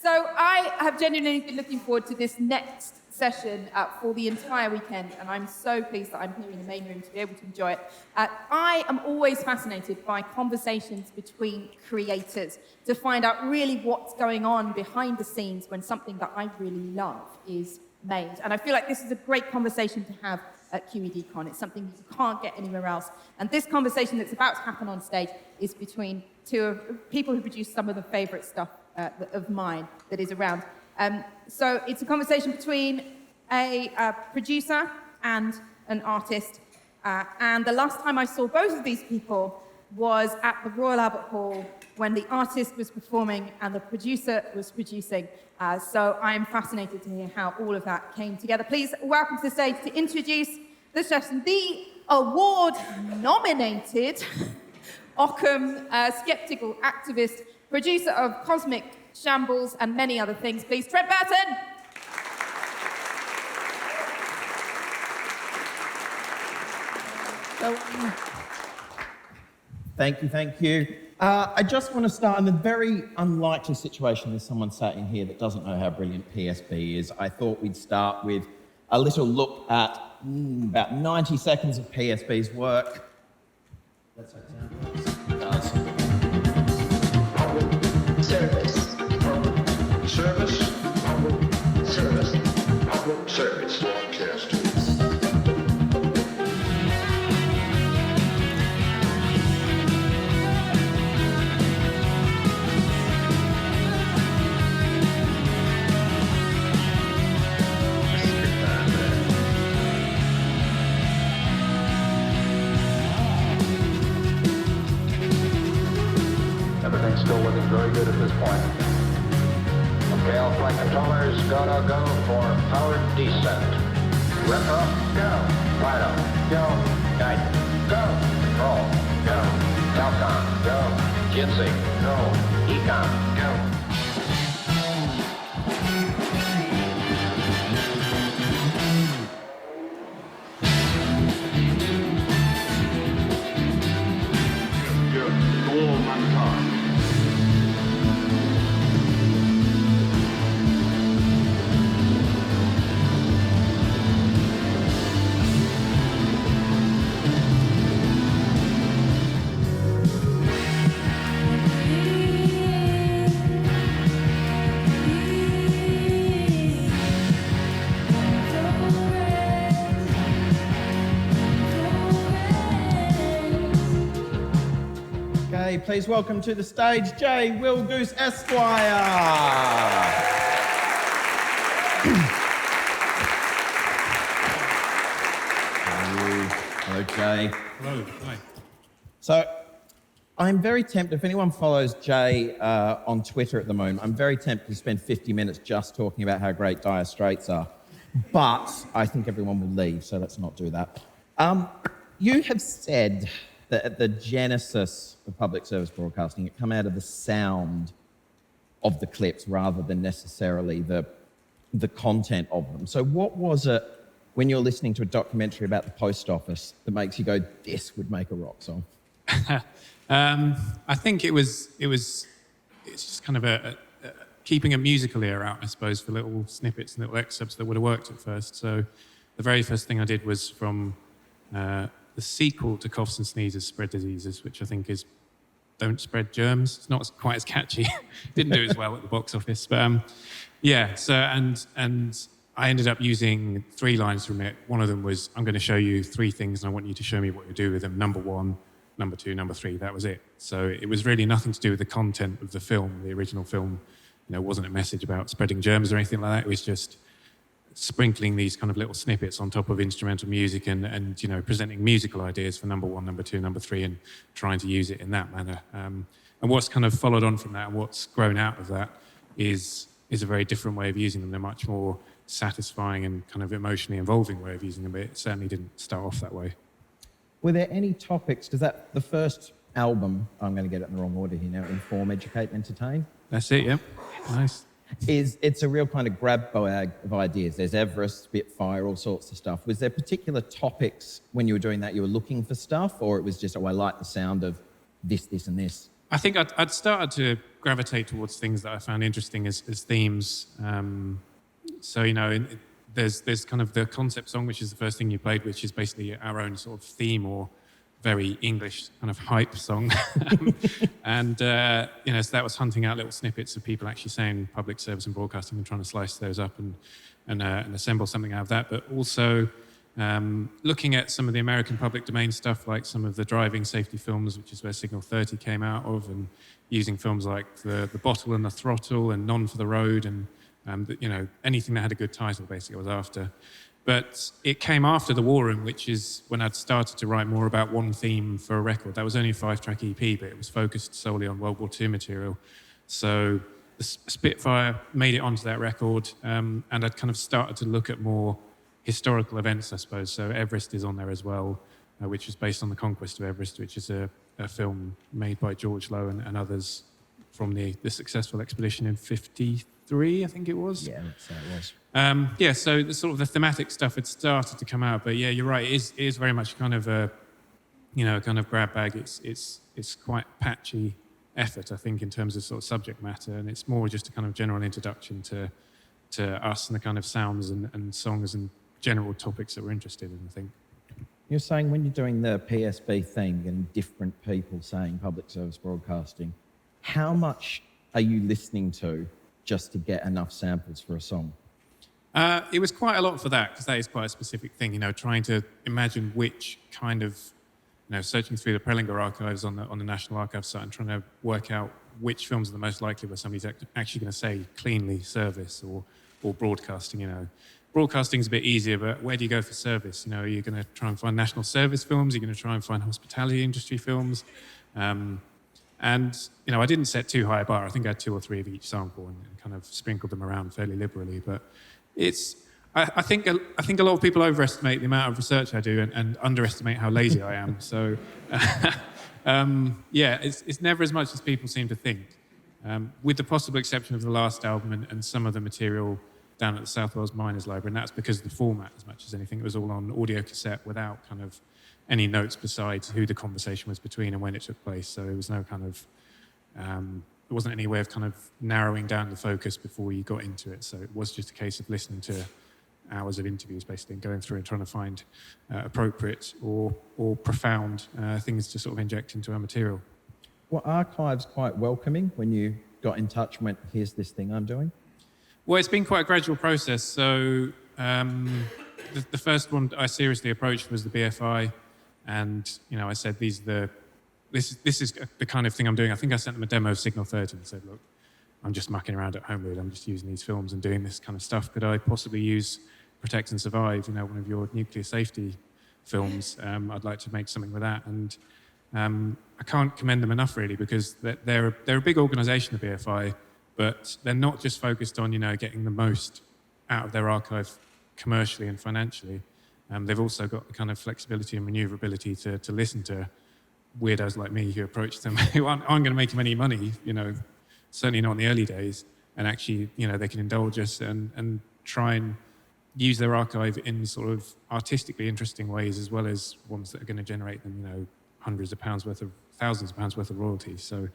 So I have genuinely been looking forward to this next session for the entire weekend, and I'm so pleased that I'm here in the main room to be able to enjoy it. I am always fascinated by conversations between creators to find out really what's going on behind the scenes when something that I really love is made. And I feel like this is a great conversation to have at QEDCon. It's something you can't get anywhere else. And this conversation that's about to happen on stage is between two people who produce some of the favorite stuff of mine that is around. So it's a conversation between a producer and an artist. And the last time I saw both of these people was at the Royal Albert Hall when the artist was performing and the producer was producing. So I'm fascinated to hear how all of that came together. Please welcome to the stage to introduce the session, the award-nominated Occam skeptical activist, producer of Cosmic Shambles and many other things. Please, Trent Burton. Thank you. I just want to start in the very unlikely situation there's someone sat in here that doesn't know how brilliant PSB is. I thought we'd start with a little look at about 90 seconds of PSB's work. Let's hope it works. It does. Service. Service. Service. Public service. Broadcasting. Everything's still looking very good at this point. Okay, all flight controllers, gotta go for powered descent. Rep up, go. Fido, go. Guidance, go. Control, go. Telcom, go. Jitsi, go. Ecom, go. Good. Go on, mankind. Okay, please welcome to the stage J Willgoose Esq. Hello, Jay. Hello, hi. So, I'm very tempted, if anyone follows Jay on Twitter at the moment, I'm very tempted to spend 50 minutes just talking about how great Dire Straits are. But I think everyone will leave, so let's not do that. You have said that at the genesis of public service broadcasting, it come out of the sound of the clips rather than necessarily the content of them. So what was it when you're listening to a documentary about the post office that makes you go, this would make a rock song? I think it's just kind of a keeping a musical ear out, I suppose, for little snippets and little excerpts that would have worked at first. So the very first thing I did was from the sequel to Coughs and Sneezes, Spread Diseases, which I think is Don't Spread Germs. It's not quite as catchy. Didn't do as well at the box office. But yeah, so and I ended up using 3 lines from it. One of them was, I'm going to show you 3 things and I want you to show me what you do with them. Number 1, number 2, number 3, that was it. So it was really nothing to do with the content of the film. The original film, wasn't a message about spreading germs or anything like that. It was just sprinkling these kind of little snippets on top of instrumental music and presenting musical ideas for number 1, number 2, number 3 and trying to use it in that manner. And what's kind of followed on from that and what's grown out of that is a very different way of using them. They're much more satisfying and kind of emotionally involving way of using them, but it certainly didn't start off that way. Were there any topics, the first album, I'm going to get it in the wrong order here now, Inform, Educate, Entertain? That's it, yeah. Nice. It's a real kind of grab bag of ideas. There's Everest, Spitfire, all sorts of stuff. Was there particular topics when you were doing that you were looking for stuff, or it was just, I like the sound of this, and this? I think I'd started to gravitate towards things that I found interesting as themes. So, there's kind of the concept song, which is the first thing you played, which is basically our own sort of theme or very English kind of hype song. And, so that was hunting out little snippets of people actually saying public service and broadcasting and trying to slice those up and assemble something out of that. But also looking at some of the American public domain stuff, like some of the driving safety films, which is where Signal 30 came out of, and using films like The Bottle and the Throttle and None for the Road, and anything that had a good title, basically, I was after. But it came after The War Room, which is when I'd started to write more about one theme for a record. That was only a 5-track EP, but it was focused solely on World War II material. So the Spitfire made it onto that record, and I'd kind of started to look at more historical events, I suppose. So Everest is on there as well, which is based on the conquest of Everest, which is a film made by George Lowe and others from the successful expedition in 1953, I think it was. Yeah, that's how it was. So the sort of the thematic stuff had started to come out, but yeah, you're right. It is very much kind of a, kind of grab bag. It's quite patchy effort, I think, in terms of sort of subject matter, and it's more just a kind of general introduction to us and the kind of sounds and songs and general topics that we're interested in, I think. You're saying when you're doing the PSB thing and different people saying public service broadcasting, how much are you listening to just to get enough samples for a song? It was quite a lot for that, because that is quite a specific thing, trying to imagine which kind of, searching through the Prelinger archives on the National Archives site and trying to work out which films are the most likely where somebody's actually going to say cleanly service or broadcasting, Broadcasting's a bit easier, but where do you go for service? Are you going to try and find national service films? Are you going to try and find hospitality industry films? And, I didn't set too high a bar. I think I had 2 or 3 of each sample and kind of sprinkled them around fairly liberally. But I think a lot of people overestimate the amount of research I do and underestimate how lazy I am. So, it's never as much as people seem to think. With the possible exception of the last album and some of the material down at the South Wales Miners Library, and that's because of the format as much as anything. It was all on audio cassette without kind of any notes besides who the conversation was between and when it took place. So there was no kind of, there wasn't any way of kind of narrowing down the focus before you got into it. So it was just a case of listening to hours of interviews, basically, and going through and trying to find appropriate or profound things to sort of inject into our material. Were archives quite welcoming when you got in touch and went, here's this thing I'm doing? Well, it's been quite a gradual process. So the first one I seriously approached was the BFI, and I said, this is the kind of thing I'm doing. I think I sent them a demo of Signal 30 and said, look, I'm just mucking around at home, really. I'm just using these films and doing this kind of stuff. Could I possibly use Protect and Survive, one of your nuclear safety films? I'd like to make something with that. And I can't commend them enough, really, because they're a big organisation, the BFI, but they're not just focused on, getting the most out of their archive commercially and financially. They've also got the kind of flexibility and maneuverability to listen to weirdos like me who approach them who aren't going to make them any money, certainly not in the early days. And actually, they can indulge us and try and use their archive in sort of artistically interesting ways, as well as ones that are going to generate them, hundreds of pounds worth of, thousands of pounds worth of royalties. So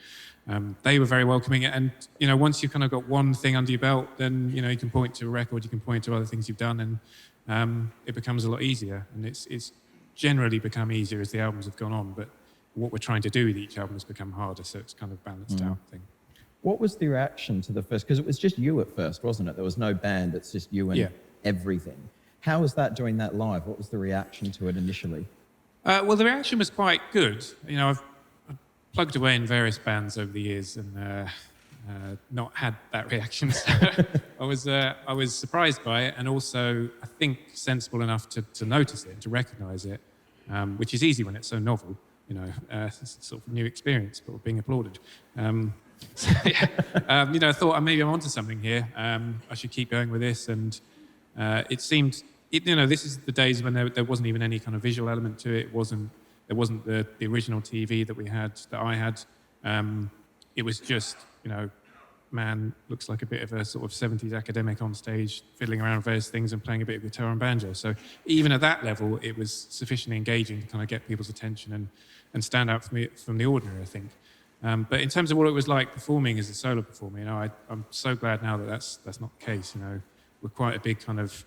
they were very welcoming. And, once you've kind of got one thing under your belt, then, you can point to a record, you can point to other things you've done, and it becomes a lot easier. And it's generally become easier as the albums have gone on. But what we're trying to do with each album has become harder. So it's kind of balanced out thing. What was the reaction to the first? Because it was just you at first, wasn't it? There was no band. It's just you and everything. How was that doing that live? What was the reaction to it initially? Well, the reaction was quite good. I've plugged away in various bands over the years and not had that reaction. So I was surprised by it, and also I think sensible enough to notice it and to recognise it, which is easy when it's so novel. It's a sort of new experience, but being applauded. I thought maybe I'm onto something here. I should keep going with this, and it seemed. This is the days when there wasn't even any kind of visual element to it. There wasn't the original TV that I had. It was just, man looks like a bit of a sort of 70s academic on stage, fiddling around with various things and playing a bit of guitar and banjo. So even at that level, it was sufficiently engaging to kind of get people's attention and stand out from the ordinary, I think. But in terms of what it was like performing as a solo performer, I'm so glad now that that's not the case. We're quite a big kind of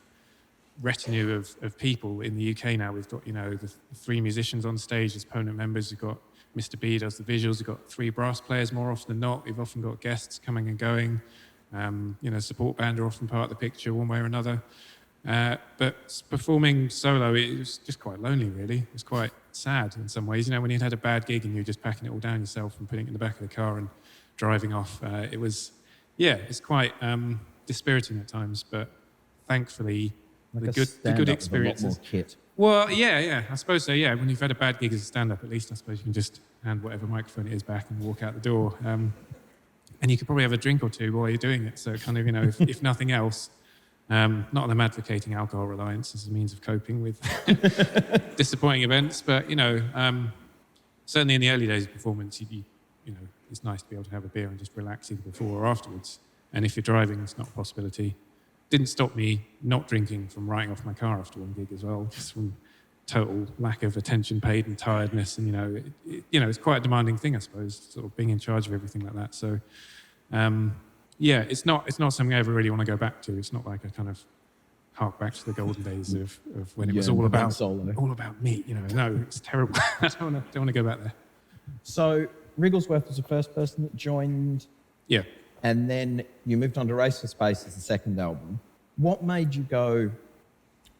retinue of people in the UK now. We've got, the 3 musicians on stage as permanent members. We've got Mr. B does the visuals. We've got 3 brass players more often than not. We've often got guests coming and going. Support band are often part of the picture one way or another. But performing solo, it was just quite lonely, really. It was quite sad in some ways. When you'd had a bad gig and you were just packing it all down yourself and putting it in the back of the car and driving off. It's quite dispiriting at times, but thankfully, Like the good experiences. A lot more kit. Well, yeah, I suppose so, yeah. When you've had a bad gig as a stand-up, at least I suppose you can just hand whatever microphone it is back and walk out the door. And you could probably have a drink or 2 while you're doing it. So kind of, if nothing else, not that I'm advocating alcohol reliance as a means of coping with disappointing events, but, certainly in the early days of performance, it's nice to be able to have a beer and just relax either before or afterwards. And if you're driving, it's not a possibility. Didn't stop me not drinking from writing off my car after one gig as well, just from total lack of attention paid and tiredness. And, it's quite a demanding thing, I suppose, sort of being in charge of everything like that. So, it's not something I ever really want to go back to. It's not like I kind of hark back to the golden days of when it was all about me. No, it's terrible. I don't want to go back there. So Wrigglesworth was the first person that joined. Yeah. And then you moved on to Race for Space as the second album. What made you go,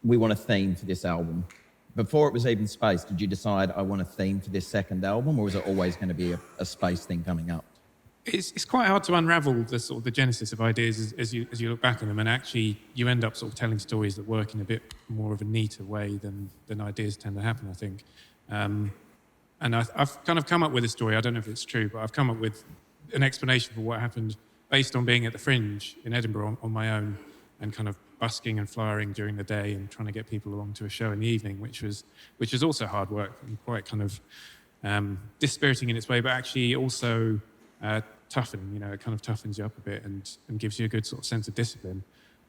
we want a theme for this album? Before it was even space, did you decide I want a theme for this second album, or was it always going to be a space thing coming up? It's quite hard to unravel the sort of the genesis of ideas as you look back on them, and actually you end up sort of telling stories that work in a bit more of a neater way than ideas tend to happen, I think. And I've kind of come up with a story. I don't know if it's true, but I've come up with an explanation for what happened based on being at the Fringe in Edinburgh on my own and kind of busking and flying during the day and trying to get people along to a show in the evening, which was also hard work and quite kind of dispiriting in its way, but actually also toughening. It kind of toughens you up a bit and gives you a good sort of sense of discipline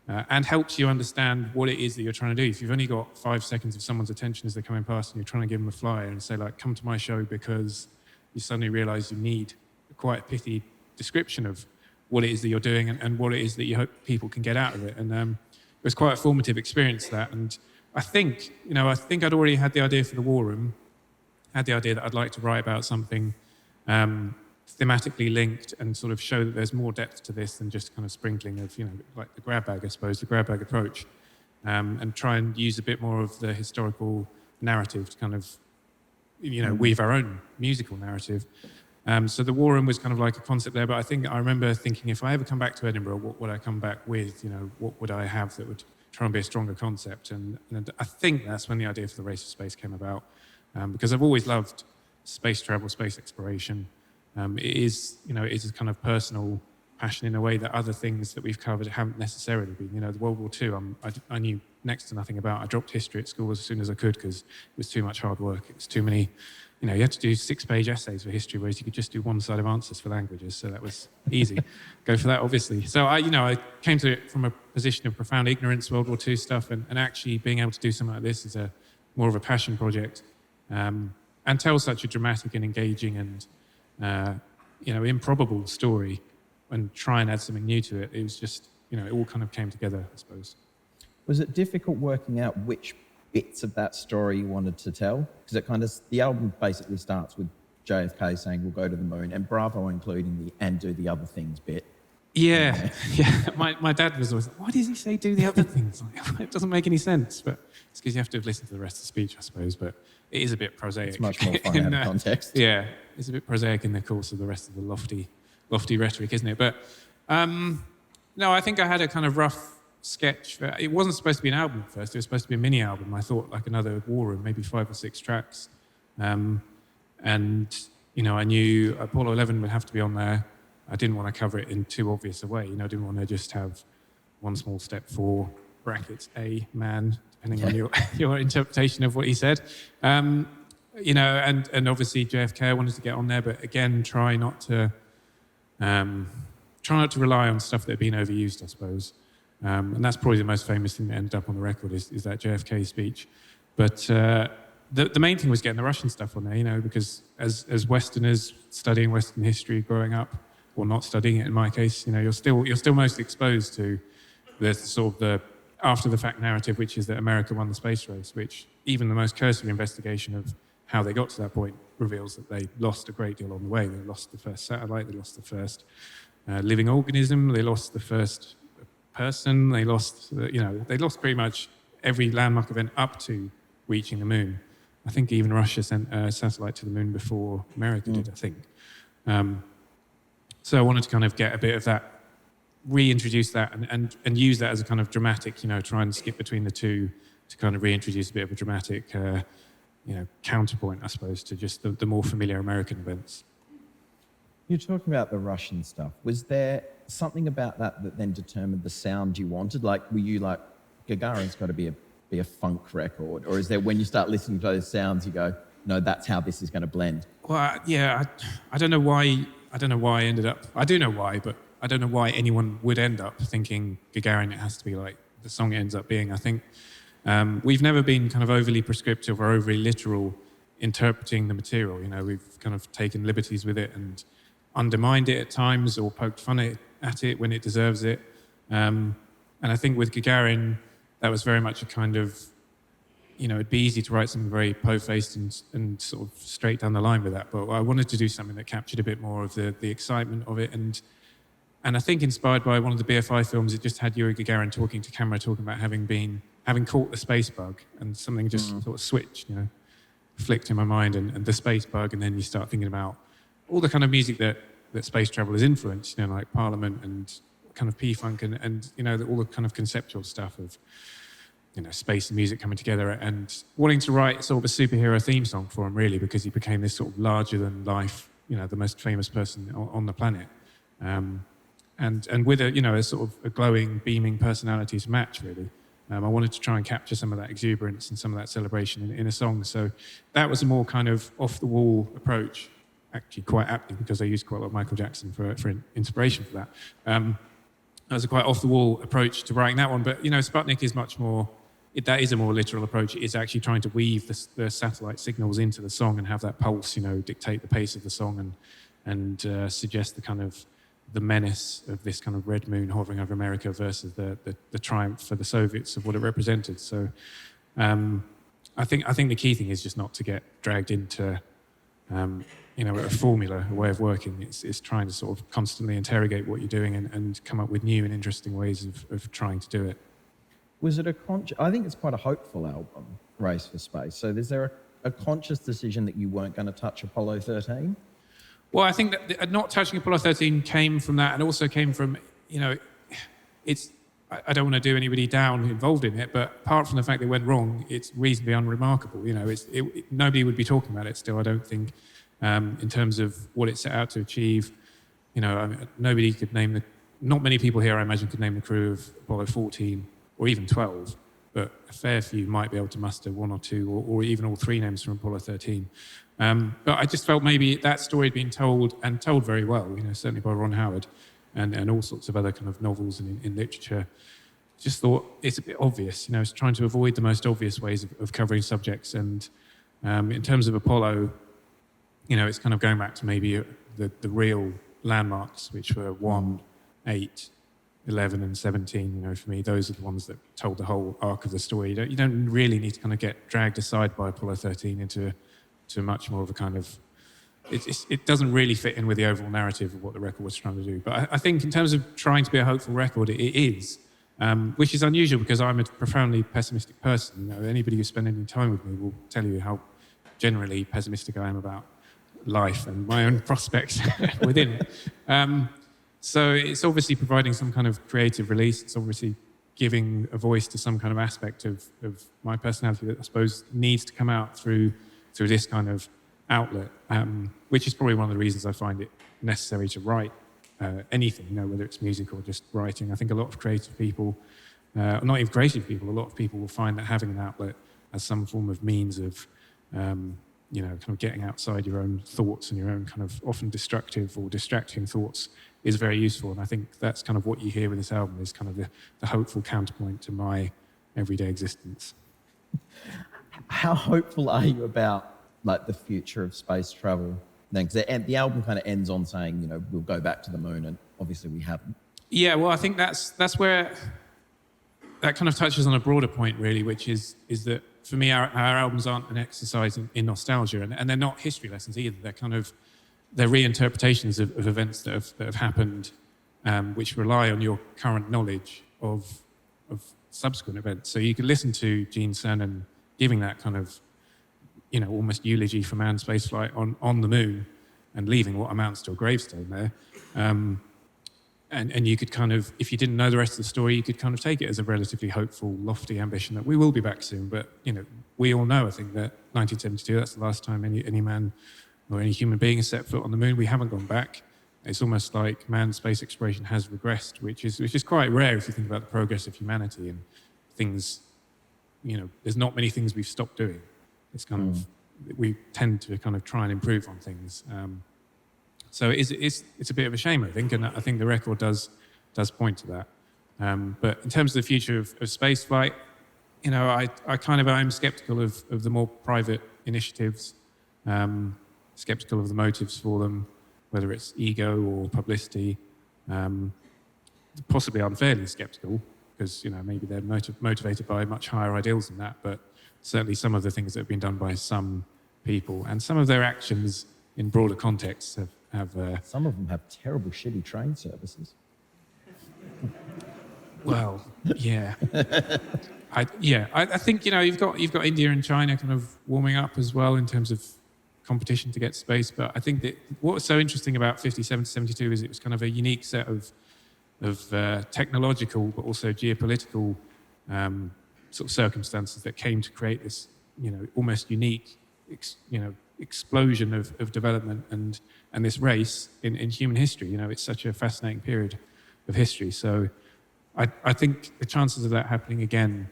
and helps you understand what it is that you're trying to do. If you've only got 5 seconds of someone's attention as they're coming past and you're trying to give them a flyer and say, like, come to my show, because you suddenly realise you need quite a pithy description of what it is that you're doing and what it is that you hope people can get out of it. And it was quite a formative experience, that. And I think I'd already had the idea for the War Room, had the idea that I'd like to write about something thematically linked and sort of show that there's more depth to this than just kind of sprinkling of, like the grab bag, I suppose, the grab bag approach, and try and use a bit more of the historical narrative to kind of, weave our own musical narrative. So the War Room was kind of like a concept there, but I remember thinking, if I ever come back to Edinburgh, what would I come back with? What would I have that would try and be a stronger concept? And I think that's when the idea for the Race for Space came about, because I've always loved space travel, space exploration. It is a kind of personal passion in a way that other things that we've covered haven't necessarily been. The World War II, I knew next to nothing about. I dropped history at school as soon as I could because it was too much hard work. It was too many. You had to do 6-page essays for history, whereas you could just do one-sided answers for languages. So that was easy. Go for that, obviously. So I came to it from a position of profound ignorance, World War II stuff, and actually being able to do something like this is more of a passion project, and tell such a dramatic and engaging and improbable story, and try and add something new to it. It was just it all kind of came together, I suppose. Was it difficult working out which bits of that story you wanted to tell? Because the album basically starts with JFK saying we'll go to the moon, and Bravo including the and do the other things bit. Yeah. My dad was always like, why does he say do the other things? It doesn't make any sense. But it's because you have to have listened to the rest of the speech, I suppose. But it is a bit prosaic. It's much more fun out of context. Yeah, it's a bit prosaic in the course of the rest of the lofty rhetoric, isn't it? But no, I think I had a kind of rough sketch. It wasn't supposed to be an album at first. It was supposed to be a mini album. I thought like another War Room, maybe 5 or 6 tracks. And I knew Apollo 11 would have to be on there. I didn't want to cover it in too obvious a way. I didn't want to just have one small step for brackets a man, depending on your interpretation of what he said. And obviously JFK I wanted to get on there, but again, try not to rely on stuff that had been overused, I suppose. And that's probably the most famous thing that ended up on the record is that JFK speech. But the main thing was getting the Russian stuff on there, because as Westerners studying Western history growing up, or not studying it in my case, you're still mostly exposed to the sort of the after the fact narrative, which is that America won the space race, which even the most cursory investigation of how they got to that point reveals that they lost a great deal on the way. They lost the first satellite, they lost the first living organism, they lost the first person, they lost pretty much every landmark event up to reaching the moon. I think even Russia sent a satellite to the moon before America did, I think. So I wanted to kind of get a bit of that, reintroduce that and use that as a kind of dramatic, try and skip between the two to kind of reintroduce a bit of a dramatic, counterpoint, I suppose, to just the more familiar American events. You're talking about the Russian stuff. Was there something about that then determined the sound you wanted? Like, were you like, Gagarin's got to be a funk record? Or is there, when you start listening to those sounds, you go, no, that's how this is going to blend? Well, yeah, I don't know why I ended up... I do know why, but I don't know why anyone would end up thinking Gagarin, it has to be like the song it ends up being. I think we've never been kind of overly prescriptive or overly literal interpreting the material. We've kind of taken liberties with it and undermined it at times or poked fun at it when it deserves it. And I think with Gagarin, that was very much a kind of, it'd be easy to write something very po-faced and sort of straight down the line with that. But I wanted to do something that captured a bit more of the excitement of it. And I think inspired by one of the BFI films, it just had Yuri Gagarin talking to camera, talking about having caught the space bug, and something just sort of switched, flicked in my mind, and the space bug, and then you start thinking about all the kind of music that space travel has influenced, like Parliament and kind of P-Funk and all the kind of conceptual stuff of, space and music coming together, and wanting to write sort of a superhero theme song for him, really, because he became this sort of larger than life, the most famous person on the planet. And with a sort of a glowing, beaming personality to match, really. I wanted to try and capture some of that exuberance and some of that celebration in a song. So that was a more kind of off-the-wall approach, actually quite aptly, because I used quite a lot of Michael Jackson for inspiration for that. That was a quite off-the-wall approach to writing that one. But, Sputnik is much more... that is a more literal approach. It is actually trying to weave the satellite signals into the song and have that pulse, dictate the pace of the song and suggest the kind of the menace of this kind of red moon hovering over America versus the triumph for the Soviets of what it represented. So I think the key thing is just not to get dragged into a formula, a way of working. It's trying to sort of constantly interrogate what you're doing and come up with new and interesting ways of trying to do it. Was it I think it's quite a hopeful album, Race for Space. So is there a conscious decision that you weren't going to touch Apollo 13? Well, I think that not touching Apollo 13 came from that, and also came from, it's... I don't want to do anybody down involved in it, but apart from the fact that it went wrong, it's reasonably unremarkable. Nobody would be talking about it still, I don't think, in terms of what it set out to achieve. Nobody could name not many people here, I imagine, could name the crew of Apollo 14 or even 12, but a fair few might be able to muster one or two or even all three names from Apollo 13. But I just felt maybe that story had been told, and told very well, certainly by Ron Howard and all sorts of other kind of novels and in literature. Just thought it's a bit obvious, it's trying to avoid the most obvious ways of covering subjects. And in terms of Apollo, it's kind of going back to maybe the real landmarks, which were 1, 8, 11 and 17, for me, those are the ones that told the whole arc of the story. You don't really need to kind of get dragged aside by Apollo 13 into much more of a kind of... It doesn't really fit in with the overall narrative of what the record was trying to do. But I think in terms of trying to be a hopeful record, it is, which is unusual because I'm a profoundly pessimistic person. Anybody who spent any time with me will tell you how generally pessimistic I am about life and my own prospects within it. So it's obviously providing some kind of creative release. It's obviously giving a voice to some kind of aspect of my personality that I suppose needs to come out through this kind of outlet, which is probably one of the reasons I find it necessary to write anything, whether it's music or just writing. I think a lot of creative people, not even creative people, a lot of people will find that having an outlet as some form of means of, kind of getting outside your own thoughts and your own kind of often destructive or distracting thoughts is very useful. And I think that's kind of what you hear with this album is kind of the hopeful counterpoint to my everyday existence. How hopeful are you about like the future of space travel? Then, 'cause the album kind of ends on saying, you know, we'll go back to the moon, and obviously we haven't. Yeah, well, I think that's where that kind of touches on a broader point, really, which is that for me, our albums aren't an exercise in nostalgia, and they're not history lessons either. They're reinterpretations of events that have happened, which rely on your current knowledge of subsequent events. So you could listen to Gene Cernan giving that kind of, you know, almost eulogy for manned spaceflight on the moon, and leaving what amounts to a gravestone there. And you could kind of, if you didn't know the rest of the story, you could kind of take it as a relatively hopeful, lofty ambition that we will be back soon. But, you know, we all know, I think, that 1972, that's the last time any man or any human being has set foot on the moon. We haven't gone back. It's almost like manned space exploration has regressed, which is quite rare if you think about the progress of humanity and things, you know, there's not many things we've stopped doing. It's kind of, we tend to kind of try and improve on things. So it's a bit of a shame, I think, and I think the record does point to that. But in terms of the future of spaceflight, you know, I'm skeptical of the more private initiatives, skeptical of the motives for them, whether it's ego or publicity, possibly unfairly skeptical, because, you know, maybe they're motivated by much higher ideals than that, but certainly some of the things that have been done by some people and some of their actions in broader contexts have Some of them have terrible, shitty train services. well, yeah. I think, you know, you've got India and China kind of warming up as well in terms of competition to get to space. But I think that what was so interesting about 57 to 72 is it was kind of a unique set of technological but also geopolitical sort of circumstances that came to create this, you know, almost unique, explosion of development and this race in human history. You know, it's such a fascinating period of history. So I think the chances of that happening again,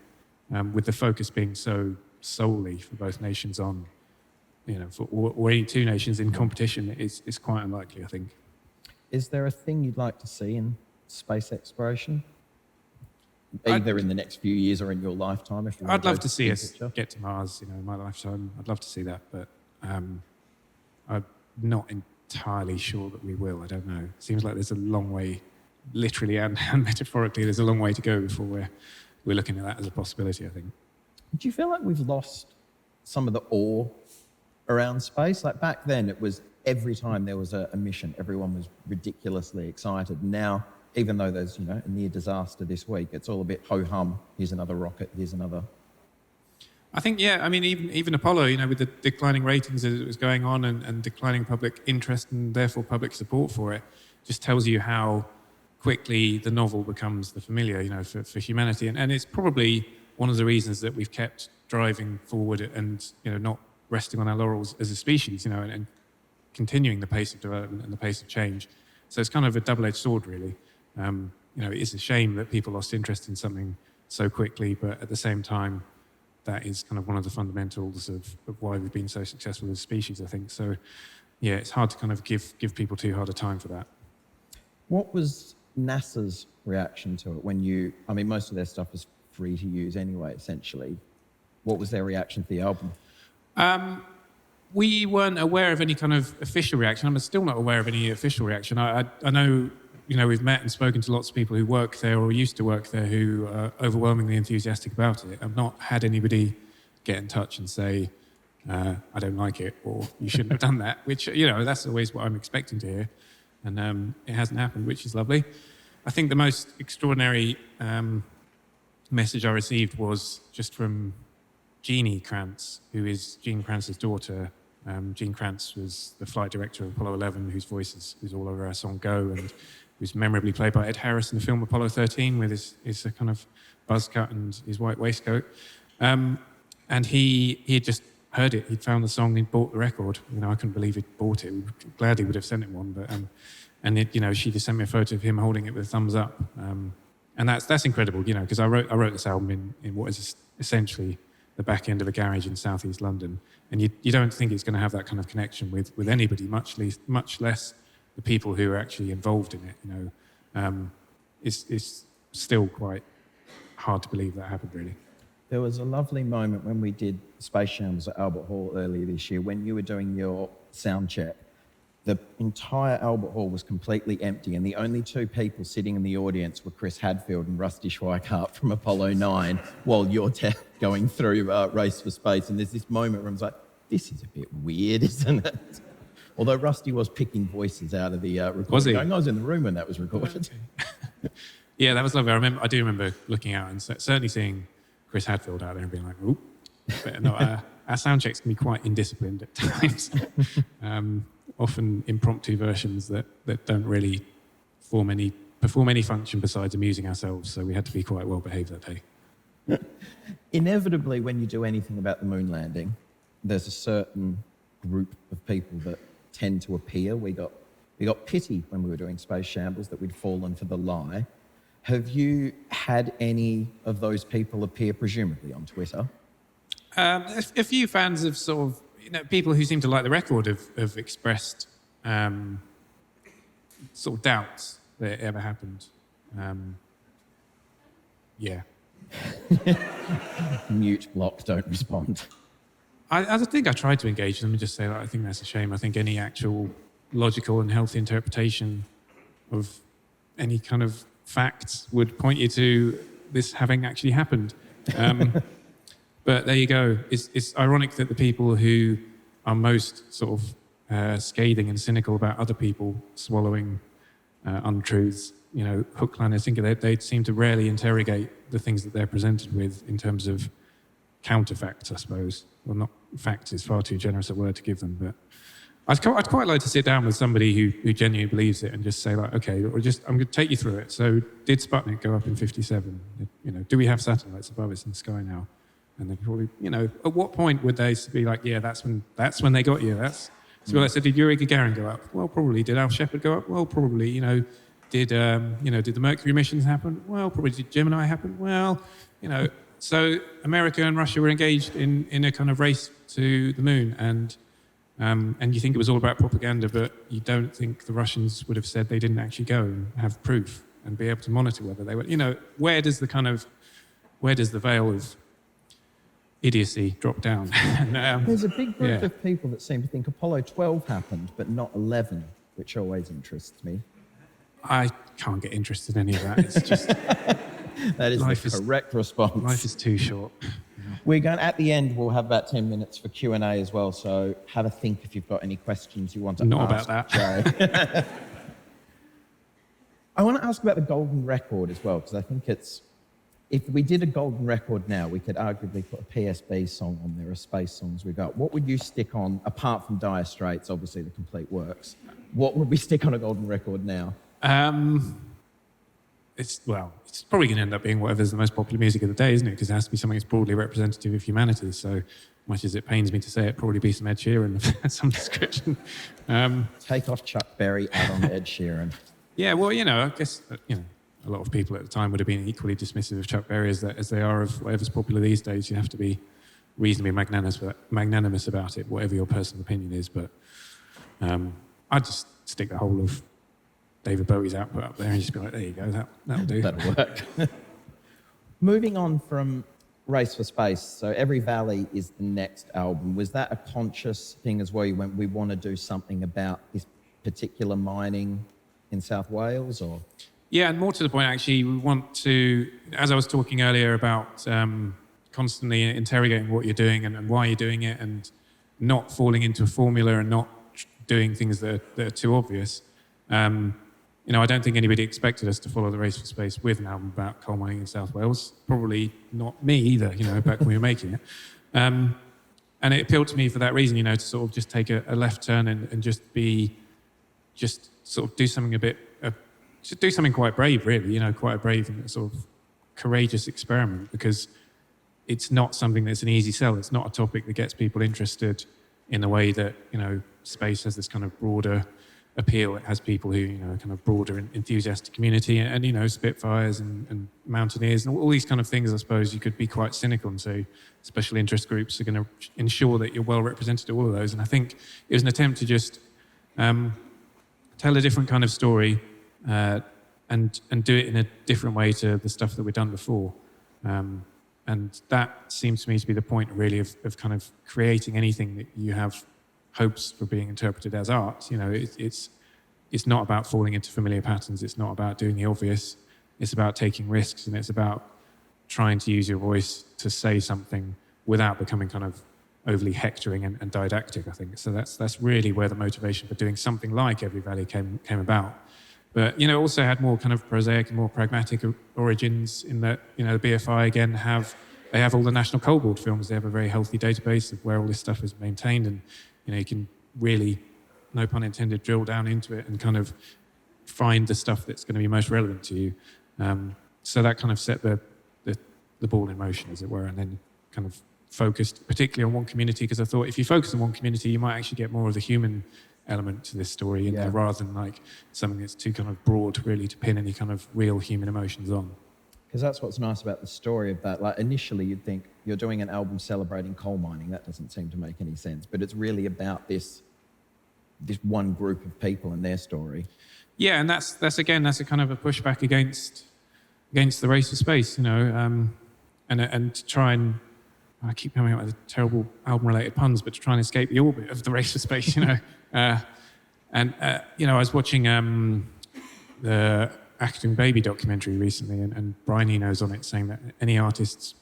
with the focus being so solely for both nations on, you know, or any two nations in competition, is quite unlikely, I think. Is there a thing you'd like to see in space exploration? Either in the next few years or in your lifetime? I'd love to see us get to Mars, you know, in my lifetime. I'd love to see that, but I'm not entirely sure that we will. I don't know. It seems like there's a long way, literally and metaphorically, there's a long way to go before we're looking at that as a possibility, I think. Do you feel like we've lost some of the awe around space? Like back then, it was every time there was a mission, everyone was ridiculously excited. Now, even though there's, you know, a near disaster this week, it's all a bit ho-hum. Here's another rocket, here's another. I think, yeah, I mean, even Apollo, you know, with the declining ratings as it was going on and declining public interest and therefore public support for it, just tells you how quickly the novel becomes the familiar, you know, for humanity. And it's probably one of the reasons that we've kept driving forward and, you know, not resting on our laurels as a species, you know, and continuing the pace of development and the pace of change. So it's kind of a double-edged sword, really. You know, it is a shame that people lost interest in something so quickly, but at the same time, that is kind of one of the fundamentals of why we've been so successful as a species, I think. So, yeah, it's hard to kind of give people too hard a time for that. What was NASA's reaction to it when I mean, most of their stuff is free to use anyway, essentially. What was their reaction to the album? We weren't aware of any kind of official reaction. I'm still not aware of any official reaction. I know, you know, we've met and spoken to lots of people who work there or used to work there who are overwhelmingly enthusiastic about it. I've not had anybody get in touch and say, I don't like it, or you shouldn't have done that, which, you know, that's always what I'm expecting to hear. And it hasn't happened, which is lovely. I think the most extraordinary message I received was just from Jeannie Krantz, who is Gene Krantz's daughter. Gene Krantz was the flight director of Apollo 11, whose voice is all over our song Go, and who's memorably played by Ed Harris in the film Apollo 13 with his kind of buzz cut and his white waistcoat. And he had just heard it. He'd found the song, he'd bought the record. You know, I couldn't believe he'd bought it. Gladly would have sent him one, but and it, you know, she just sent me a photo of him holding it with a thumbs up. And that's incredible, you know, because I wrote this album in what is essentially the back end of a garage in southeast London, and you don't think it's going to have that kind of connection with anybody, much less the people who are actually involved in it. You know, it's still quite hard to believe that happened, really. There was a lovely moment when we did Space Shambles at Albert Hall earlier this year when you were doing your sound check. The entire Albert Hall was completely empty, and the only two people sitting in the audience were Chris Hadfield and Rusty Schweikart from Apollo 9 while you're going through Race for Space. And there's this moment where I was like, this is a bit weird, isn't it? Although Rusty was picking voices out of the recording. Was he? I was in the room when that was recorded. Yeah, that was lovely. I do remember looking out and certainly seeing Chris Hadfield out there and being like, "Oop!" But no, our sound checks can be quite indisciplined at times. Often impromptu versions that don't really perform any function besides amusing ourselves. So we had to be quite well behaved that day. Inevitably, when you do anything about the moon landing, there's a certain group of people that tend to appear. We got pity when we were doing Space Shambles that we'd fallen for the lie. Have you had any of those people appear, presumably on Twitter? A few fans of sort of, people who seem to like the record have expressed sort of doubts that it ever happened. Yeah. Mute, block, don't respond. I think I tried to engage them and just say, I think that's a shame. I think any actual logical and healthy interpretation of any kind of facts would point you to this having actually happened. But there you go. It's ironic that the people who are most sort of scathing and cynical about other people swallowing untruths, hook, line, and sinker, they seem to rarely interrogate the things that they're presented with in terms of counterfacts, I suppose. Well, not facts is far too generous a word to give them, but I'd quite like to sit down with somebody who genuinely believes it and just say, like, okay, or just I'm going to take you through it. So, did Sputnik go up in '57? Do we have satellites above us in the sky now? And they probably, at what point would they be like, yeah, that's when they got you. So I said, did Yuri Gagarin go up? Well, probably. Did Al Shepard go up? Well, probably. Did the Mercury missions happen? Well, probably. Did Gemini happen? Well, So America and Russia were engaged in a kind of race to the moon, and you think it was all about propaganda, but you don't think the Russians would have said they didn't actually go and have proof and be able to monitor whether they were. Where does the veil of idiocy drop down? There's a big group of people that seem to think Apollo 12 happened, but not 11, which always interests me. I can't get interested in any of that. It's just that is the correct response. Life is too short. We're going at the end. We'll have about 10 minutes for Q&A as well. So have a think if you've got any questions you want to Not ask. about that. Jay. I want to ask about the golden record as well, because I think if we did a golden record now, we could arguably put a PSB song on there, a space songs we got. What would you stick on, apart from Dire Straits, obviously the complete works? What would we stick on a golden record now? It's probably going to end up being whatever's the most popular music of the day, isn't it? Because it has to be something that's broadly representative of humanity. So much as it pains me to say it, probably be some Ed Sheeran of some description. Take off Chuck Berry, add on Ed Sheeran. Yeah, well, I guess, a lot of people at the time would have been equally dismissive of Chuck Berry as they are of whatever's popular these days. You have to be reasonably magnanimous about it, whatever your personal opinion is. But I'd just stick the whole of David Bowie's output up there and just be like, there you go, that'll do. That'll work. Moving on from Race for Space, so Every Valley is the next album. Was that a conscious thing as well? You went, we want to do something about this particular mining in South Wales, or? Yeah, and more to the point, actually, we want to, as I was talking earlier about constantly interrogating what you're doing and why you're doing it, and not falling into a formula and not doing things that are too obvious. I don't think anybody expected us to follow the Race for Space with an album about coal mining in South Wales. Probably not me either, back when we were making it. And it appealed to me for that reason, to sort of just take a left turn and just sort of do something just do something quite brave, really, quite a brave and sort of courageous experiment, because it's not something that's an easy sell. It's not a topic that gets people interested in the way that, space has this kind of broader appeal. It has people who, kind of broader enthusiastic community and Spitfires and Mountaineers and all these kind of things. I suppose you could be quite cynical and say special interest groups are going to ensure that you're well represented at all of those. And I think it was an attempt to just tell a different kind of story and do it in a different way to the stuff that we've done before. And that seems to me to be the point, really, of kind of creating anything that you have hopes for being interpreted as art. You know, it's not about falling into familiar patterns. It's not about doing the obvious. It's about taking risks, and it's about trying to use your voice to say something without becoming kind of overly hectoring and didactic, I think. So that's really where the motivation for doing something like Every Valley came about. But, you know, also had more kind of prosaic and more pragmatic origins in that, you know, the BFI, again, they have all the National Coalboard films. They have a very healthy database of where all this stuff is maintained. And, you know, you can really, no pun intended, drill down into it and kind of find the stuff that's going to be most relevant to you. So that kind of set the ball in motion, as it were, and then kind of focused particularly on one community, because I thought if you focus on one community, you might actually get more of the human element to this story in there, rather than like something that's too kind of broad, really, to pin any kind of real human emotions on. Because that's what's nice about the story of that. Like, initially you'd think you're doing an album celebrating coal mining. That doesn't seem to make any sense. But it's really about this one group of people and their story. Yeah, and that's a kind of a pushback against the race of space, you know, and to try and, I keep coming up with terrible album-related puns, but to try and escape the orbit of the race of space, you know. You know, I was watching the Acting Baby documentary recently, and Brian Eno's on it, saying that any artist's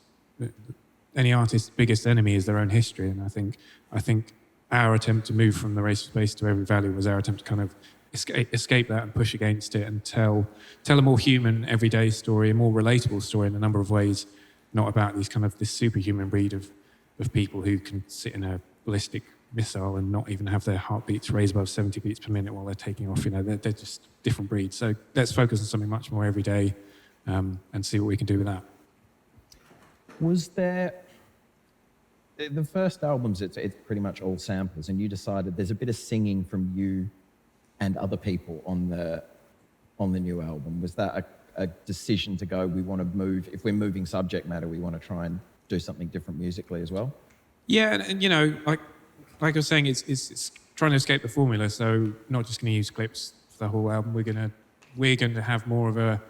biggest enemy is their own history. And I think our attempt to move from the race of space to Every Valley was our attempt to kind of escape that and push against it and tell a more human, everyday story, a more relatable story in a number of ways, not about this superhuman breed of people who can sit in a ballistic missile and not even have their heartbeats raised above 70 beats per minute while they're taking off. You know, they're just different breeds. So let's focus on something much more everyday, and see what we can do with that. Was there... The first albums, it's pretty much all samples, and you decided there's a bit of singing from you and other people on the new album. Was that a decision to go, we want to move, if we're moving subject matter, we want to try and do something different musically as well? Yeah, and you know, like I was saying, it's trying to escape the formula. So not just going to use clips for the whole album. We're going to have more of a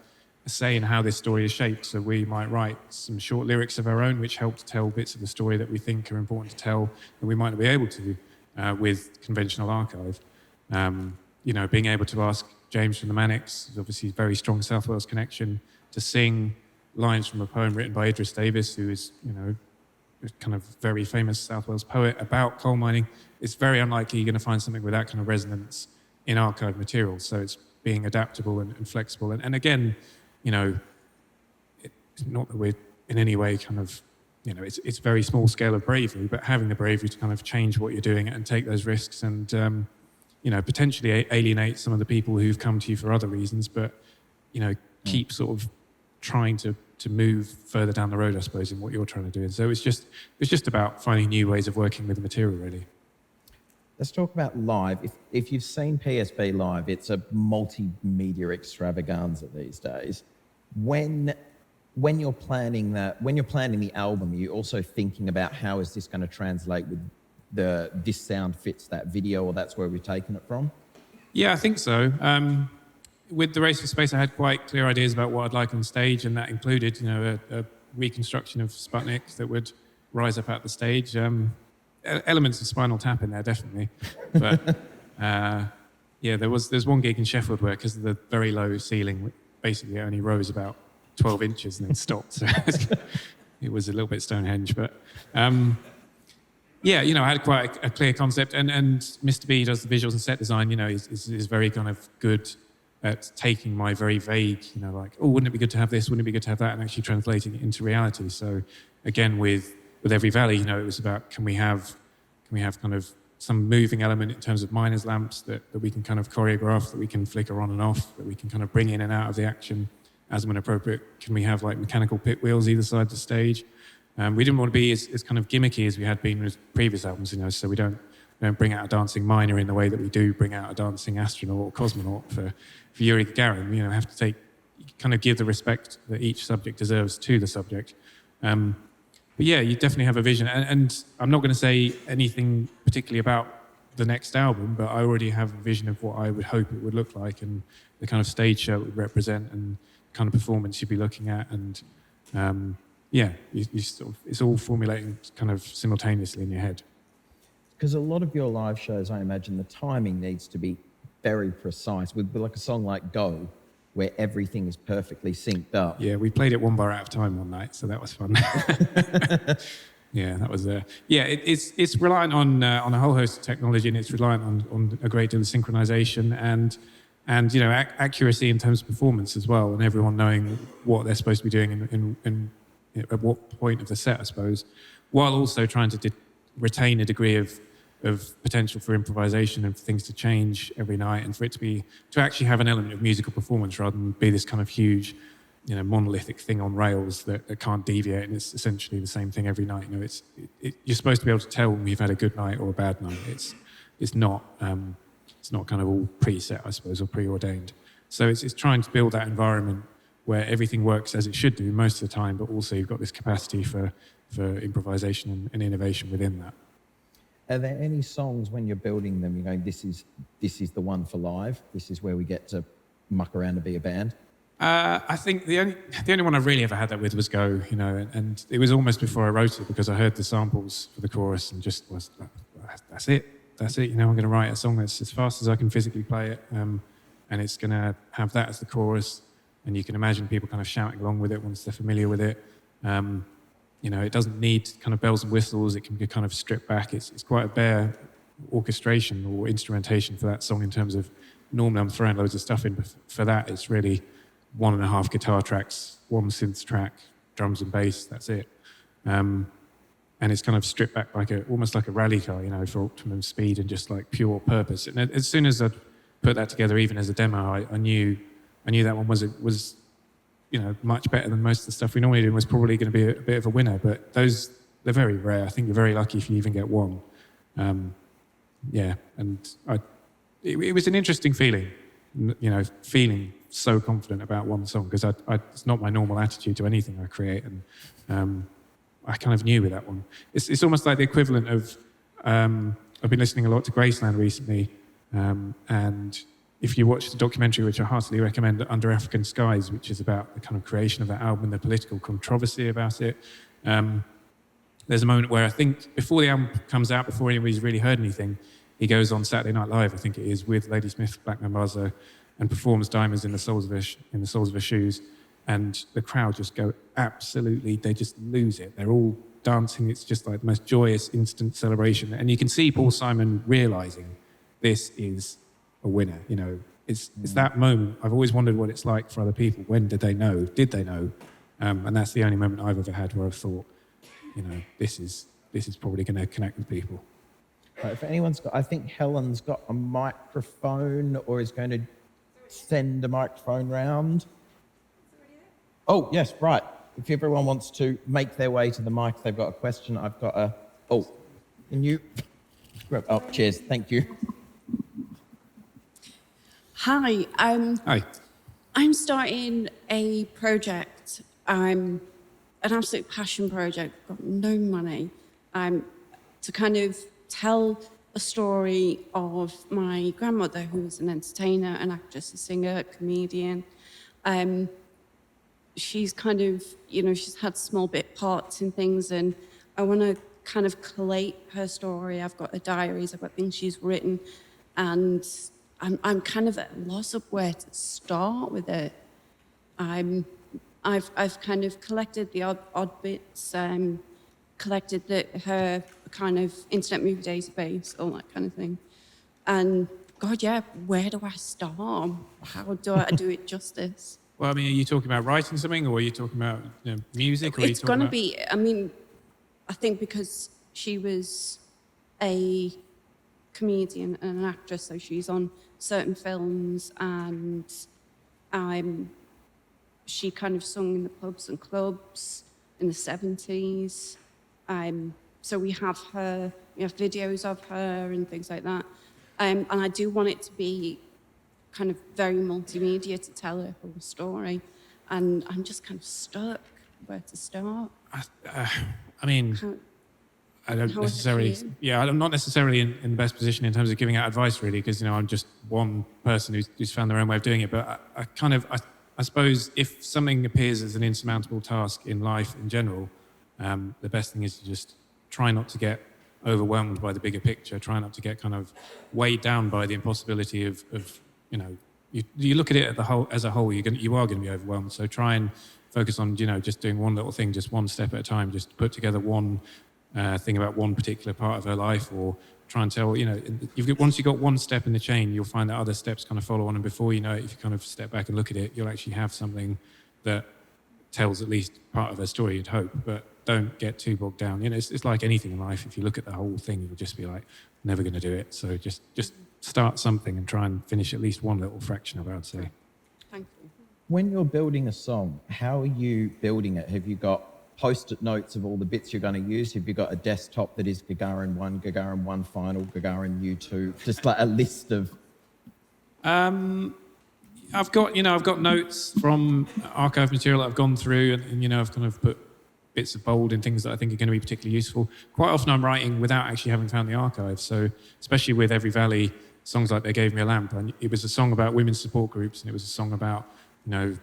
say in how this story is shaped. So we might write some short lyrics of our own, which help to tell bits of the story that we think are important to tell that we might not be able to with conventional archive. You know, being able to ask James from the Manics, obviously a very strong South Wales connection, to sing lines from a poem written by Idris Davis, who is, you know, a kind of very famous South Wales poet about coal mining. It's very unlikely you're going to find something with that kind of resonance in archive material. So it's being adaptable and flexible. And again, you know, it's not that we're in any way kind of, you know, it's very small scale of bravery, but having the bravery to kind of change what you're doing and take those risks and, you know, potentially alienate some of the people who've come to you for other reasons, but, you know, keep sort of trying to move further down the road, I suppose, in what you're trying to do. And so it's just about finding new ways of working with the material, really. Let's talk about live. If you've seen PSB live, it's a multimedia extravaganza these days. When you're planning the album, are you also thinking about how is this going to translate with this sound fits that video, or that's where we've taken it from? Yeah, I think so. With the Race for Space, I had quite clear ideas about what I'd like on stage, and that included, you know, a reconstruction of Sputnik that would rise up at the stage. Elements of Spinal Tap in there, definitely. But yeah, there's one gig in Sheffield where, because of the very low ceiling, basically it only rose about 12 inches and then stopped. So it was a little bit Stonehenge, but yeah, you know, I had quite a clear concept, and Mr. B does the visuals and set design. You know, is very kind of good at taking my very vague, you know, like, oh, wouldn't it be good to have this? Wouldn't it be good to have that? And actually translating it into reality. So again, with Every Valley, you know, it was about can we have kind of some moving element in terms of miners' lamps that we can kind of choreograph, that we can flicker on and off, that we can kind of bring in and out of the action as and when appropriate. Can we have like mechanical pit wheels either side of the stage? We didn't want to be as kind of gimmicky as we had been with previous albums, you know, so we don't bring out a dancing miner in the way that we do bring out a dancing astronaut or cosmonaut for Yuri Gagarin. You know, have to kind of give the respect that each subject deserves to the subject. But yeah, you definitely have a vision. And I'm not going to say anything particularly about the next album, but I already have a vision of what I would hope it would look like and the kind of stage show it would represent and the kind of performance you'd be looking at and you sort of, it's all formulating kind of simultaneously in your head. Because a lot of your live shows, I imagine the timing needs to be very precise. With like a song like Go, where everything is perfectly synced up. Yeah, we played it one bar out of time one night, so that was fun. Yeah, that was it's reliant on a whole host of technology, and it's reliant on a great deal of synchronization and you know accuracy in terms of performance as well, and everyone knowing what they're supposed to be doing in at what point of the set, I suppose, while also trying to retain a degree of potential for improvisation and for things to change every night, and for it to actually have an element of musical performance rather than be this kind of huge, you know, monolithic thing on rails that can't deviate, and it's essentially the same thing every night. You know, you're supposed to be able to tell when you've had a good night or a bad night. It's not kind of all preset, I suppose, or preordained. So it's trying to build that environment where everything works as it should do most of the time, but also you've got this capacity for improvisation and innovation within that. Are there any songs when you're building them, you know, this is the one for live, this is where we get to muck around and be a band? I think the only one I really ever had that with was Go, you know, and it was almost before I wrote it because I heard the samples for the chorus and just was like, that's it, you know, I'm going to write a song that's as fast as I can physically play it, and it's going to have that as the chorus, and you can imagine people kind of shouting along with it once they're familiar with it. You know, it doesn't need kind of bells and whistles. It can be kind of stripped back. It's quite a bare orchestration or instrumentation for that song in terms of normally I'm throwing loads of stuff in, but for that it's really 1.5 guitar tracks, 1 synth track, drums and bass, that's it. And it's kind of stripped back like almost like a rally car, you know, for optimum speed and just like pure purpose. And as soon as I put that together, even as a demo, I knew that one was you know, much better than most of the stuff we normally do, and was probably going to be a bit of a winner. But they're very rare. I think you're very lucky if you even get one. Yeah, and it was an interesting feeling, you know, feeling so confident about one song, because it's not my normal attitude to anything I create, and I kind of knew with that one. It's almost like the equivalent of I've been listening a lot to Graceland recently, and if you watch the documentary, which I heartily recommend, Under African Skies, which is about the kind of creation of that album and the political controversy about it, there's a moment where I think before the album comes out, before anybody's really heard anything, he goes on Saturday Night Live, I think it is, with Ladysmith Black Mambazo, and performs Diamonds in the Soles of Her Shoes, and the crowd just go absolutely, they just lose it. They're all dancing. It's just like the most joyous instant celebration, and you can see Paul Simon realizing this is a winner. You know, it's that moment. I've always wondered what it's like for other people. When did they know? Did they know? And that's the only moment I've ever had where I've thought, you know, this is probably going to connect with people. Right, if anyone's got, I think Helen's got a microphone or is going to send a microphone round. Oh, yes, right. If everyone wants to make their way to the mic, if they've got a question. I've got a, can you, oh, cheers, thank you. Hi. Hi. I'm starting a project. An absolute passion project. Got no money. To kind of tell a story of my grandmother, who was an entertainer, an actress, a singer, a comedian. She's kind of, you know, she's had small bit parts in things, and I want to kind of collate her story. I've got her diaries, I've got things she's written, and I'm kind of at a loss of where to start with it. I've kind of collected the odd bits, collected her kind of internet movie database, all that kind of thing. And God, yeah, where do I start? How do I do it justice? Well, I mean, are you talking about writing something, or are you talking about, you know, music? Or It's going to be, I mean, I think because she was a comedian and an actress, so she's on certain films, and she kind of sung in the pubs and clubs in the 70s. So we have videos of her and things like that. And I do want it to be kind of very multimedia to tell her whole story. And I'm just kind of stuck where to start. I mean, I don't necessarily, I'm not necessarily in the best position in terms of giving out advice, really, because, you know, I'm just one person who's found their own way of doing it. But I I suppose if something appears as an insurmountable task in life in general, the best thing is to just try not to get overwhelmed by the bigger picture, try not to get kind of weighed down by the impossibility of you know, you look at it as a whole, you are going to be overwhelmed. So try and focus on, you know, just doing one little thing, just one step at a time, just put together one thing about one particular part of her life, or try and tell, you know, once you've got one step in the chain, you'll find that other steps kind of follow on, and before you know it, if you kind of step back and look at it, you'll actually have something that tells at least part of her story, you'd hope, but don't get too bogged down. You know, it's like anything in life. If you look at the whole thing, you'll just be like, never going to do it. So just start something and try and finish at least one little fraction of it, I'd say. Thank you. When you're building a song, how are you building it? Have you got post-it notes of all the bits you're going to use? Have you got a desktop that is Gagarin 1, Gagarin 1 final, Gagarin U2? Just like a list of... I've got notes from archive material that I've gone through, and you know, I've kind of put bits of bold in things that I think are going to be particularly useful. Quite often I'm writing without actually having found the archive. So especially with Every Valley, songs like They Gave Me a Lamp, and it was a song about women's support groups, and it was a song about, you know,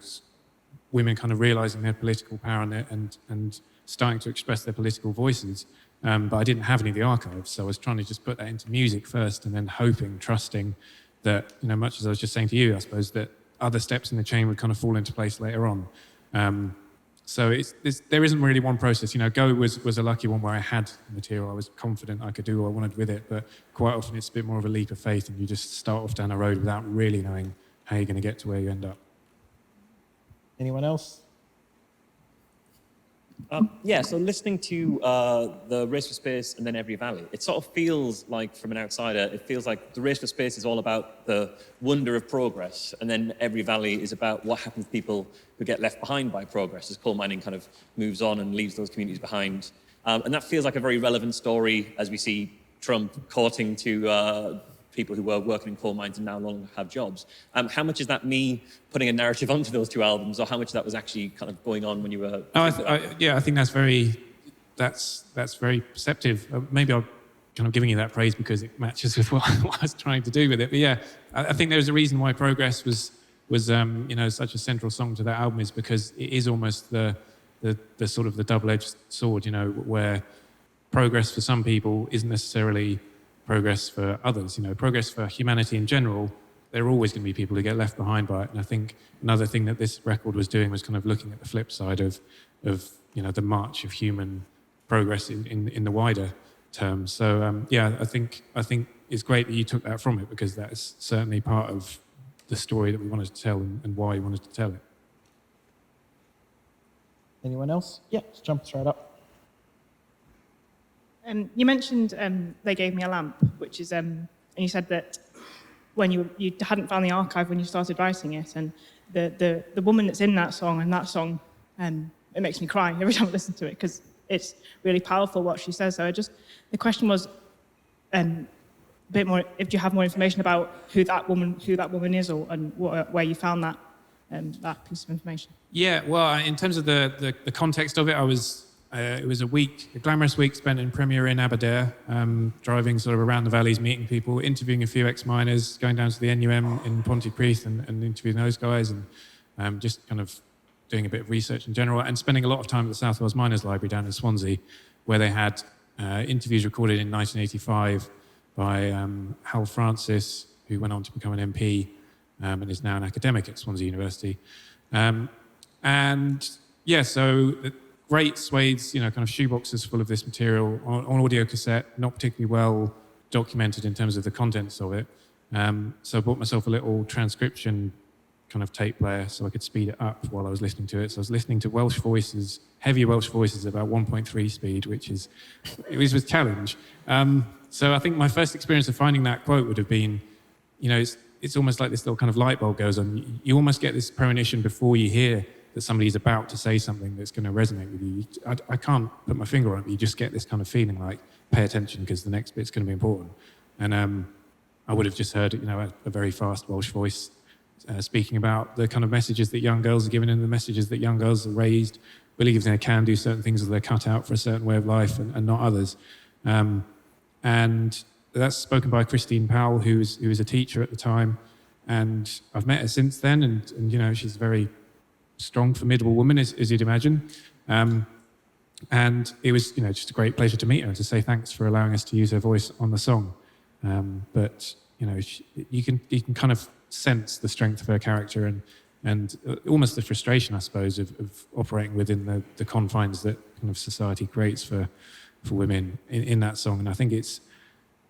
women kind of realizing their political power and starting to express their political voices. But I didn't have any of the archives, so I was trying to just put that into music first, and then hoping, trusting that, you know, much as I was just saying to you, I suppose, that other steps in the chain would kind of fall into place later on. So there isn't really one process. You know, Go was a lucky one where I had material. I was confident I could do what I wanted with it, but quite often it's a bit more of a leap of faith, and you just start off down a road without really knowing how you're going to get to where you end up. Anyone else? Yeah, so listening to the Race for Space and then Every Valley, it sort of feels like, from an outsider, it feels like the Race for Space is all about the wonder of progress, and then Every Valley is about what happens to people who get left behind by progress as coal mining kind of moves on and leaves those communities behind. And that feels like a very relevant story as we see Trump courting to people who were working in coal mines and now no longer have jobs. How much is that me putting a narrative onto those two albums, or how much of that was actually kind of going on when you were... I think that's very perceptive. Maybe I'm kind of giving you that praise because it matches with what I was trying to do with it. But yeah, I think there's a reason why Progress was you know, such a central song to that album, is because it is almost the sort of the double-edged sword, you know, where progress for some people isn't necessarily progress for others. You know, progress for humanity in general, there are always going to be people who get left behind by it. And I think another thing that this record was doing was kind of looking at the flip side of you know, the march of human progress in the wider terms. So yeah, I think it's great that you took that from it, because that is certainly part of the story that we wanted to tell and why we wanted to tell it. Anyone else? Yeah, let's jump straight up. You mentioned They Gave Me a Lamp, which is, and you said that when you hadn't found the archive when you started writing it, and the woman that's in that song, it makes me cry every time I listen to it, because it's really powerful what she says. So the question was a bit more, if you have more information about who that woman is, and where you found that piece of information. Yeah, well, in terms of the context of it, it was a glamorous week spent in Premier in Aberdare, driving sort of around the valleys, meeting people, interviewing a few ex-miners, going down to the NUM in Pontypridd and interviewing those guys, and just kind of doing a bit of research in general, and spending a lot of time at the South Wales Miners Library down in Swansea, where they had interviews recorded in 1985 by Hal Francis, who went on to become an MP and is now an academic at Swansea University. And yeah, so great swathes, you know, kind of shoeboxes full of this material on audio cassette, not particularly well documented in terms of the contents of it. So I bought myself a little transcription kind of tape player so I could speed it up while I was listening to it. So I was listening to Welsh voices, heavy Welsh voices at about 1.3 speed, which was a challenge. So I think my first experience of finding that quote would have been, you know, it's almost like this little kind of light bulb goes on. You almost get this premonition before you hear that somebody's about to say something that's going to resonate with you. I can't put my finger on it, but you just get this kind of feeling like, pay attention because the next bit's going to be important. And I would have just heard, you know, a very fast Welsh voice speaking about the kind of messages that young girls are given and the messages that young girls are raised, believe they can do certain things, or they're cut out for a certain way of life and not others. And that's spoken by Christine Powell, who was a teacher at the time. And I've met her since then, and you know, she's a very strong, formidable woman, as you'd imagine. And it was, just a great pleasure to meet her and to say thanks for allowing us to use her voice on the song. But you can kind of sense the strength of her character and almost the frustration, I suppose, of operating within the confines that kind of society creates for women in that song. And I think it's,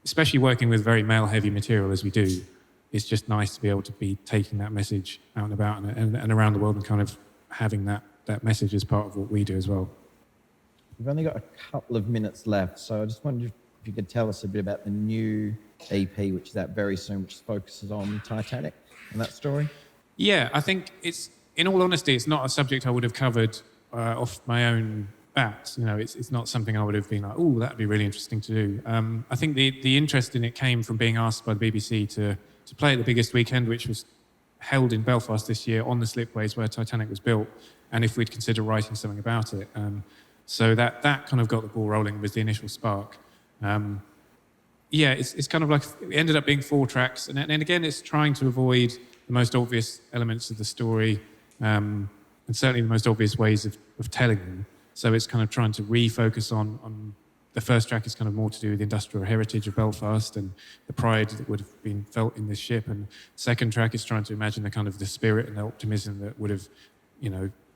especially working with very male-heavy material as we do, it's just nice to be able to be taking that message out and about and around the world and kind of having that message as part of what we do as well. We've only got a couple of minutes left, so I just wondered if you could tell us a bit about the new EP, which is out very soon, which focuses on Titanic and that story. Yeah, I think in all honesty, it's not a subject I would have covered off my own bat. It's not something I would have been like, oh, that'd be really interesting to do. I think the interest in it came from being asked by the BBC to play at the biggest weekend, which was held in Belfast this year on the slipways where Titanic was built, and if we'd consider writing something about it. So that kind of got the ball rolling with the initial spark. It's kind of like, it ended up being 4 tracks, and again, it's trying to avoid the most obvious elements of the story, and certainly the most obvious ways of telling them. So it's kind of trying to refocus on the first track is kind of more to do with the industrial heritage of Belfast and the pride that would have been felt in this ship. And the second track is trying to imagine the kind of the spirit and the optimism that would have,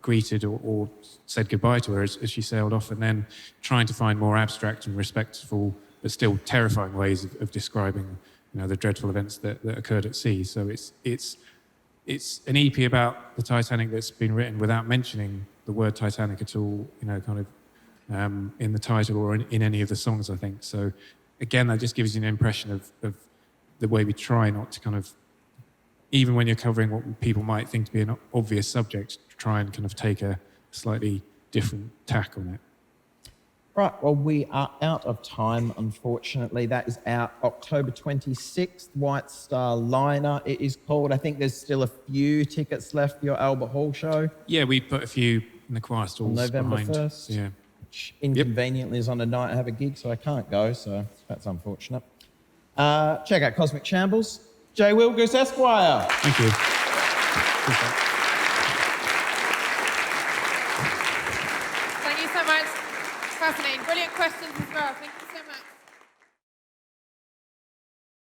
greeted or said goodbye to her as she sailed off, and then trying to find more abstract and respectful but still terrifying ways of describing, the dreadful events that occurred at sea. So it's an EP about the Titanic that's been written without mentioning the word Titanic at all, kind of in the title or in any of the songs, I think. So again, that just gives you an impression of the way we try not to kind of, even when you're covering what people might think to be an obvious subject, try and kind of take a slightly different tack on it. Right, well, we are out of time, unfortunately. That is out October 26th, White Star Liner, it is called. I think there's still a few tickets left for your Albert Hall show. Yeah, we put a few in the choir stalls November behind. 1st. Yeah. Which inconveniently is on a night I have a gig, so I can't go, so that's unfortunate. Check out Cosmic Shambles. J Willgoose Esq. Thank you. Thank you so much. Fascinating. Brilliant questions as well. Thank you.